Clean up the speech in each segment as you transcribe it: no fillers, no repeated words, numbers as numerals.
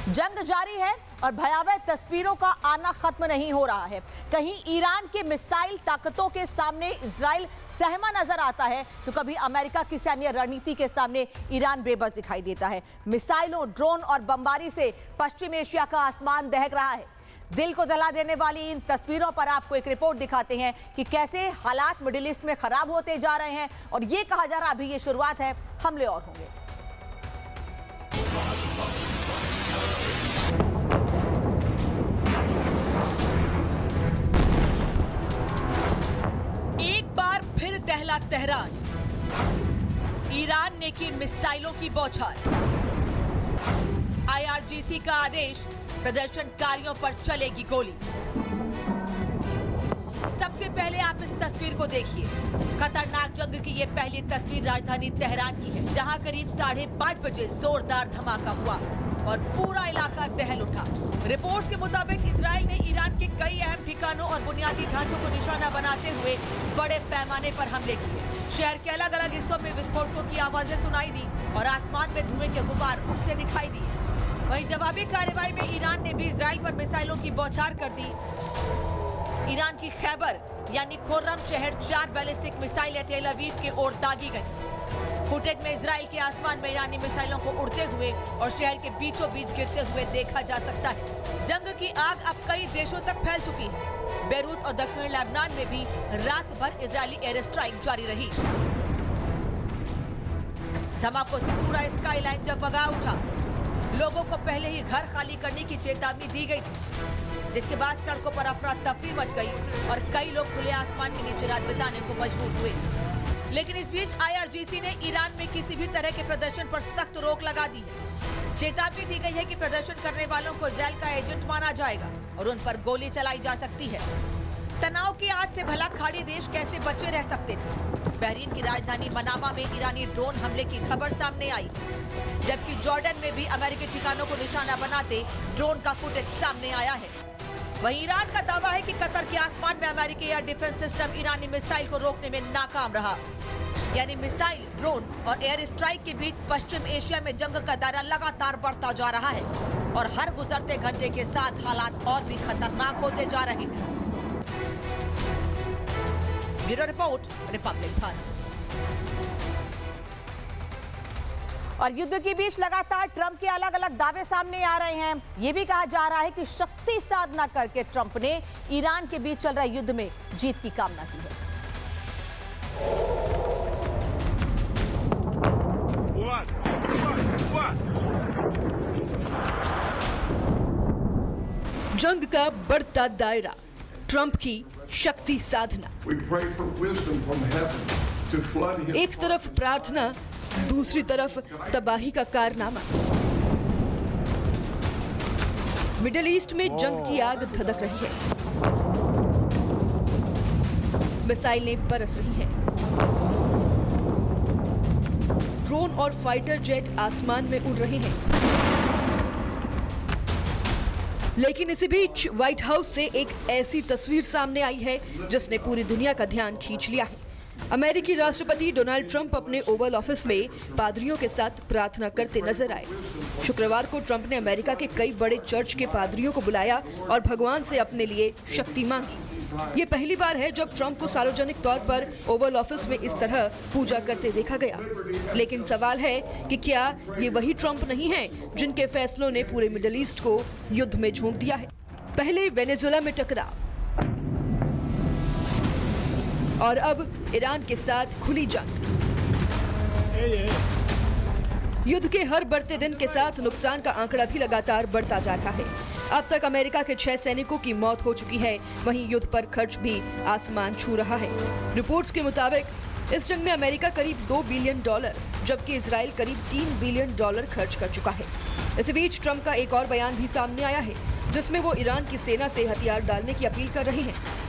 जंग जारी है और भयावह तस्वीरों का आना खत्म नहीं हो रहा है। कहीं ईरान के मिसाइल ताकतों के सामने इजराइल सहमा नजर आता है, तो कभी अमेरिका की सैन्य रणनीति के सामने ईरान बेबस दिखाई देता है। मिसाइलों, ड्रोन और बमबारी से पश्चिम एशिया का आसमान दहक रहा है। दिल को दहला देने वाली इन तस्वीरों पर आपको एक रिपोर्ट दिखाते हैं कि कैसे हालात मिडिल ईस्ट में खराब होते जा रहे हैं और ये कहा जा रहा अभी ये शुरुआत है, हमले और होंगे। एक बार फिर दहला तेहरान, ईरान ने की मिसाइलों की बौछार। IRGC का आदेश, प्रदर्शनकारियों पर चलेगी गोली। सबसे पहले आप इस तस्वीर को देखिए। खतरनाक जंग की ये पहली तस्वीर राजधानी तेहरान की है, जहां करीब 5:30 बजे जोरदार धमाका हुआ और पूरा इलाका दहल उठा। रिपोर्ट्स के मुताबिक इजराइल ने ईरान के कई अहम ठिकानों और बुनियादी ढांचों को निशाना बनाते हुए बड़े पैमाने पर हमले किए। शहर के अलग अलग हिस्सों में विस्फोटकों की आवाजें सुनाई दी और आसमान में धुएं के गुब्बार उठते दिखाई दिए। वहीं जवाबी कार्रवाई में ईरान ने भी इजराइल पर मिसाइलों की बौछार कर दी। ईरान की खैबर यानी खुर्रम शहर 4 बैलिस्टिक मिसाइलें तेल अवीव की ओर दागी गई। फुटेज में इजराइल के आसमान में ईरानी मिसाइलों को उड़ते हुए और शहर के बीचों बीच गिरते हुए देखा जा सकता है। जंग की आग अब कई देशों तक फैल चुकी है। बेरूत और दक्षिणी लेबनान में भी रात भर इजरायली एयर स्ट्राइक जारी रही। धमाकों से पूरा स्काईलाइन जगमगा उठा। लोगों को पहले ही घर खाली करने की चेतावनी दी गई थी, जिसके बाद सड़कों पर अफरा तफरी मच गई और कई लोग खुले आसमान के नीचे रात बिताने को मजबूर हुए। लेकिन इस बीच IRGC ने ईरान में किसी भी तरह के प्रदर्शन पर सख्त रोक लगा दी है। चेतावनी दी गई है कि प्रदर्शन करने वालों को इजराइल का एजेंट माना जाएगा और उन पर गोली चलाई जा सकती है। तनाव की आग से भला खाड़ी देश कैसे बचे रह सकते थे। बहरीन की राजधानी मनामा में ईरानी ड्रोन हमले की खबर सामने आई, जबकि जॉर्डन में भी अमेरिकी ठिकानों को निशाना बनाते ड्रोन का फुटेज सामने आया है। वहीं ईरान का दावा है कि कतर के आसमान में अमेरिकी एयर डिफेंस सिस्टम ईरानी मिसाइल को रोकने में नाकाम रहा। यानी मिसाइल, ड्रोन और एयर स्ट्राइक के बीच पश्चिम एशिया में जंग का दायरा लगातार बढ़ता जा रहा है और हर गुजरते घंटे के साथ हालात और भी खतरनाक होते जा रहे हैं। Bureau report, Republic Bharat. और युद्ध के बीच लगातार ट्रंप के अलग अलग दावे सामने आ रहे हैं। यह भी कहा जा रहा है कि शक्ति साधना करके ट्रंप ने ईरान के बीच चल रहे युद्ध में जीत की कामना की है। जंग का बढ़ता दायरा, ट्रंप की शक्ति साधना। एक तरफ प्रार्थना, दूसरी तरफ तबाही का कारनामा। मिडिल ईस्ट में जंग की आग धधक रही है। मिसाइलें बरस रही हैं। ड्रोन और फाइटर जेट आसमान में उड़ रहे हैं। लेकिन इसी बीच व्हाइट हाउस से एक ऐसी तस्वीर सामने आई है जिसने पूरी दुनिया का ध्यान खींच लिया है। अमेरिकी राष्ट्रपति डोनाल्ड ट्रंप अपने ओवल ऑफिस में पादरियों के साथ प्रार्थना करते नजर आए। शुक्रवार को ट्रंप ने अमेरिका के कई बड़े चर्च के पादरियों को बुलाया और भगवान से अपने लिए शक्ति मांगी। ये पहली बार है जब ट्रंप को सार्वजनिक तौर पर ओवल ऑफिस में इस तरह पूजा करते देखा गया। लेकिन सवाल है कि क्या ये वही ट्रंप नहीं है जिनके फैसलों ने पूरे मिडिल ईस्ट को युद्ध में झोंक दिया है। पहले वेनेजुएला में टकराव और अब ईरान के साथ खुली जंग। युद्ध के हर बढ़ते दिन के साथ नुकसान का आंकड़ा भी लगातार बढ़ता जा रहा है। अब तक अमेरिका के 6 सैनिकों की मौत हो चुकी है। वहीं युद्ध पर खर्च भी आसमान छू रहा है। रिपोर्ट्स के मुताबिक इस जंग में अमेरिका करीब $2 बिलियन, जबकि इजराइल करीब $3 बिलियन खर्च कर चुका है। इसी बीच ट्रंप का एक और बयान भी सामने आया है, जिसमें वो ईरान की सेना से हथियार डालने की अपील कर रहे हैं।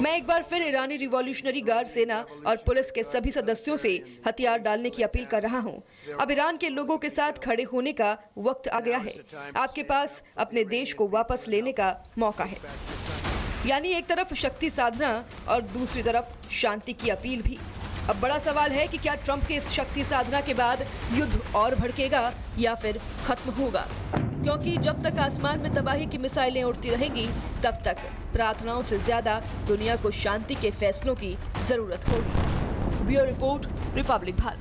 मैं एक बार फिर ईरानी रिवॉल्यूशनरी गार्ड सेना और पुलिस के सभी सदस्यों से हथियार डालने की अपील कर रहा हूं। अब ईरान के लोगों के साथ खड़े होने का वक्त आ गया है। आपके पास अपने देश को वापस लेने का मौका है। यानी एक तरफ शक्ति साधना और दूसरी तरफ शांति की अपील भी। अब बड़ा सवाल है कि क्या ट्रंप के इस शक्ति साधना के बाद युद्ध और भड़केगा या फिर खत्म होगा। क्योंकि जब तक आसमान में तबाही की मिसाइलें उड़ती रहेंगी तब तक प्रार्थनाओं से ज्यादा दुनिया को शांति के फैसलों की जरूरत होगी। Bureau report, Republic Bharat.